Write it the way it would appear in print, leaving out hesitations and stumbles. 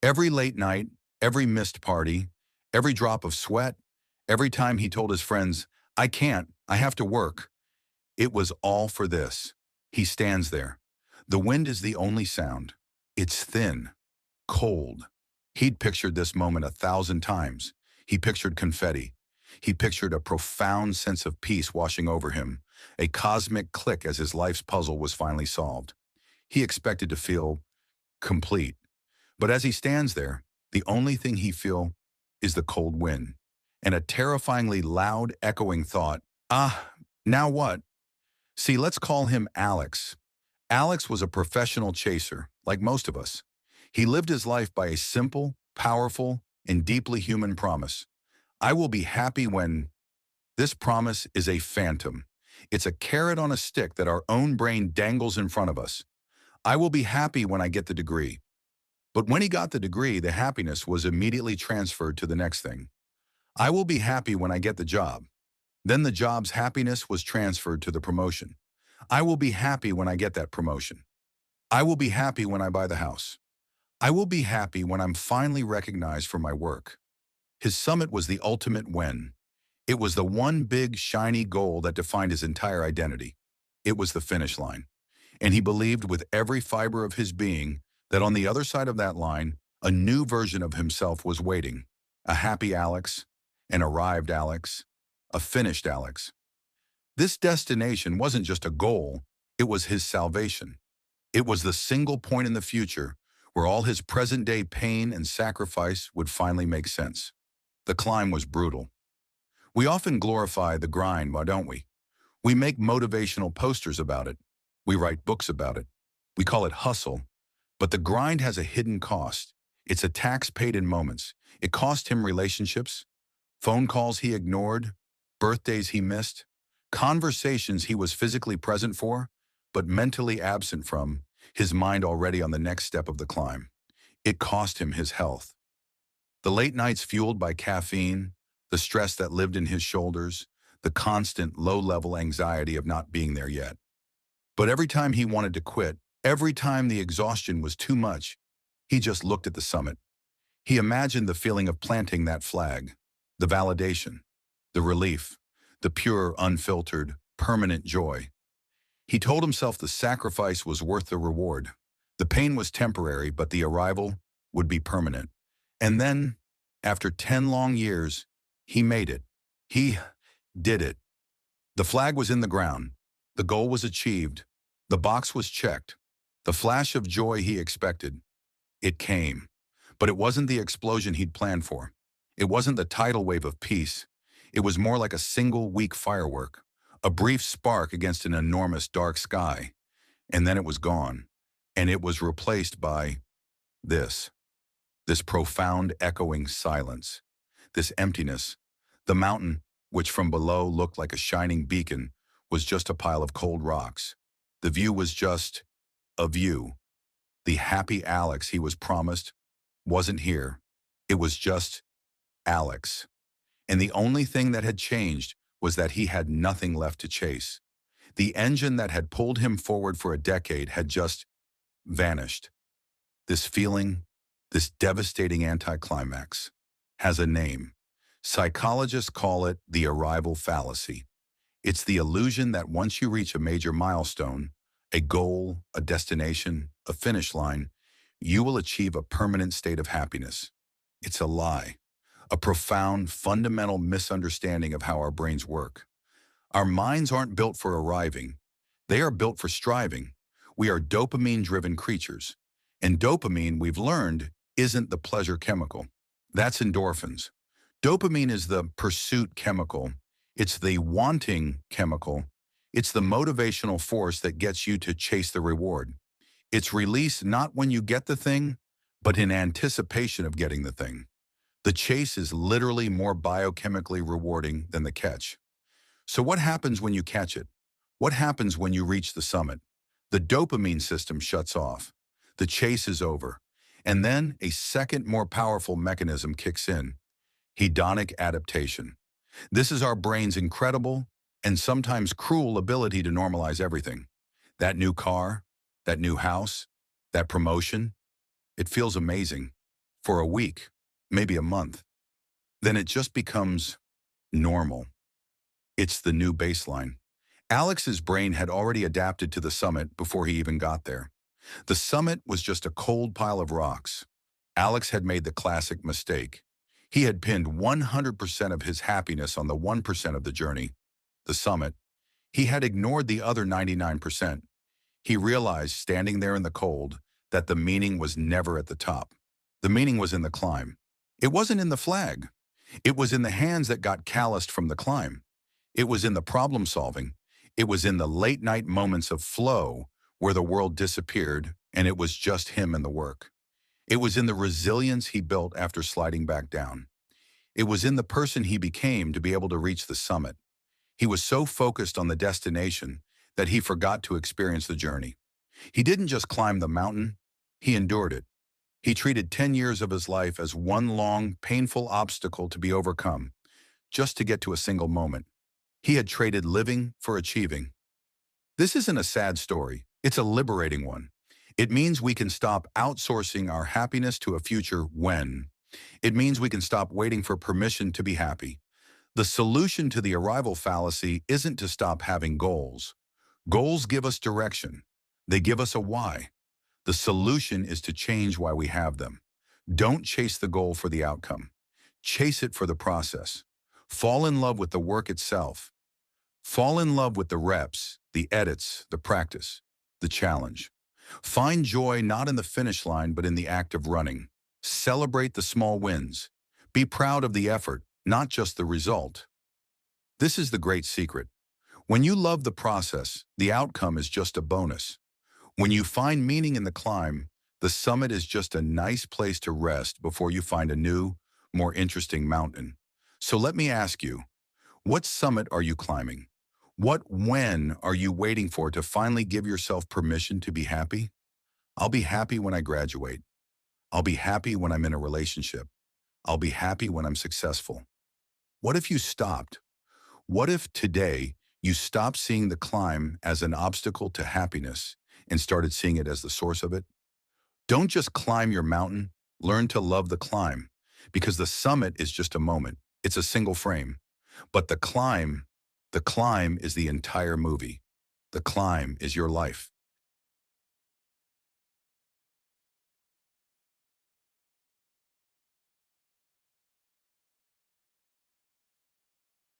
Every late night, every missed party, every drop of sweat, every time he told his friends, I can't, I have to work, it was all for this. He stands there. The wind is the only sound. It's thin, cold. He'd pictured this moment 1,000 times. He pictured confetti. He pictured a profound sense of peace washing over him, a cosmic click as his life's puzzle was finally solved. He expected to feel complete. But as he stands there, the only thing he feels is the cold wind and a terrifyingly loud, echoing thought, now what? See, let's call him Alex. Alex was a professional chaser, like most of us. He lived his life by a simple, powerful, and deeply human promise. I will be happy when. This promise is a phantom. It's a carrot on a stick that our own brain dangles in front of us. I will be happy when I get the degree. But when he got the degree, the happiness was immediately transferred to the next thing. I will be happy when I get the job. Then the job's happiness was transferred to the promotion. I will be happy when I get that promotion. I will be happy when I buy the house. I will be happy when I'm finally recognized for my work. His summit was the ultimate when. It was the one big, shiny goal that defined his entire identity. It was the finish line. And he believed with every fiber of his being that on the other side of that line, a new version of himself was waiting. A happy Alex, an arrived Alex, a finished Alex. This destination wasn't just a goal, it was his salvation. It was the single point in the future where all his present-day pain and sacrifice would finally make sense. The climb was brutal. We often glorify the grind, why don't we? We make motivational posters about it. We write books about it. We call it hustle. But the grind has a hidden cost. It's a tax paid in moments. It cost him relationships, phone calls he ignored, birthdays he missed, conversations he was physically present for, but mentally absent from, his mind already on the next step of the climb. It cost him his health. The late nights fueled by caffeine, the stress that lived in his shoulders, the constant low-level anxiety of not being there yet. But every time he wanted to quit, every time the exhaustion was too much, he just looked at the summit. He imagined the feeling of planting that flag, the validation, the relief, the pure, unfiltered, permanent joy. He told himself the sacrifice was worth the reward. The pain was temporary, but the arrival would be permanent. And then, after 10 long years, he made it. He did it. The flag was in the ground. The goal was achieved. The box was checked. The flash of joy he expected. It came. But it wasn't the explosion he'd planned for. It wasn't the tidal wave of peace. It was more like a single weak firework, a brief spark against an enormous dark sky. And then it was gone. And it was replaced by this profound echoing silence, this emptiness. The mountain, which from below looked like a shining beacon, was just a pile of cold rocks. The view was just a view. The happy Alex he was promised wasn't here. It was just Alex. And the only thing that had changed was that he had nothing left to chase. The engine that had pulled him forward for a decade had just vanished. This feeling, this devastating anticlimax, has a name. Psychologists call it the Arrival Fallacy. It's the illusion that once you reach a major milestone, a goal, a destination, a finish line, you will achieve a permanent state of happiness. It's a lie, a profound, fundamental misunderstanding of how our brains work. Our minds aren't built for arriving. They are built for striving. We are dopamine-driven creatures. And dopamine, we've learned, isn't the pleasure chemical. That's endorphins. Dopamine is the pursuit chemical. It's the wanting chemical. It's the motivational force that gets you to chase the reward. It's released not when you get the thing, but in anticipation of getting the thing. The chase is literally more biochemically rewarding than the catch. So what happens when you catch it? What happens when you reach the summit? The dopamine system shuts off. The chase is over. And then a second, more powerful mechanism kicks in. Hedonic adaptation. This is our brain's incredible and sometimes cruel ability to normalize everything. That new car, that new house, that promotion, it feels amazing. for a week, maybe a month. Then it just becomes normal. It's the new baseline. Alex's brain had already adapted to the summit before he even got there. The summit was just a cold pile of rocks. Alex had made the classic mistake. He had pinned 100% of his happiness on the 1% of the journey, the summit. He had ignored the other 99%. He realized, standing there in the cold, that the meaning was never at the top. The meaning was in the climb. It wasn't in the flag. It was in the hands that got calloused from the climb. It was in the problem solving. It was in the late night moments of flow where the world disappeared and it was just him and the work. It was in the resilience he built after sliding back down. It was in the person he became to be able to reach the summit. He was so focused on the destination that he forgot to experience the journey. He didn't just climb the mountain, he endured it. He treated 10 years of his life as one long, painful obstacle to be overcome, just to get to a single moment. He had traded living for achieving. This isn't a sad story, it's a liberating one. It means we can stop outsourcing our happiness to a future when. It means we can stop waiting for permission to be happy. The solution to the arrival fallacy isn't to stop having goals. Goals give us direction. They give us a why. The solution is to change why we have them. Don't chase the goal for the outcome. Chase it for the process. Fall in love with the work itself. Fall in love with the reps, the edits, the practice, the challenge. Find joy not in the finish line, but in the act of running. Celebrate the small wins. Be proud of the effort, not just the result. This is the great secret. When you love the process, the outcome is just a bonus. When you find meaning in the climb, the summit is just a nice place to rest before you find a new, more interesting mountain. So let me ask you, what summit are you climbing? What when are you waiting for to finally give yourself permission to be happy? I'll be happy when I graduate. I'll be happy when I'm in a relationship. I'll be happy when I'm successful. What if you stopped? What if today you stopped seeing the climb as an obstacle to happiness and started seeing it as the source of it? Don't just climb your mountain, learn to love the climb, because the summit is just a moment. It's a single frame. But the climb is the entire movie. The climb is your life.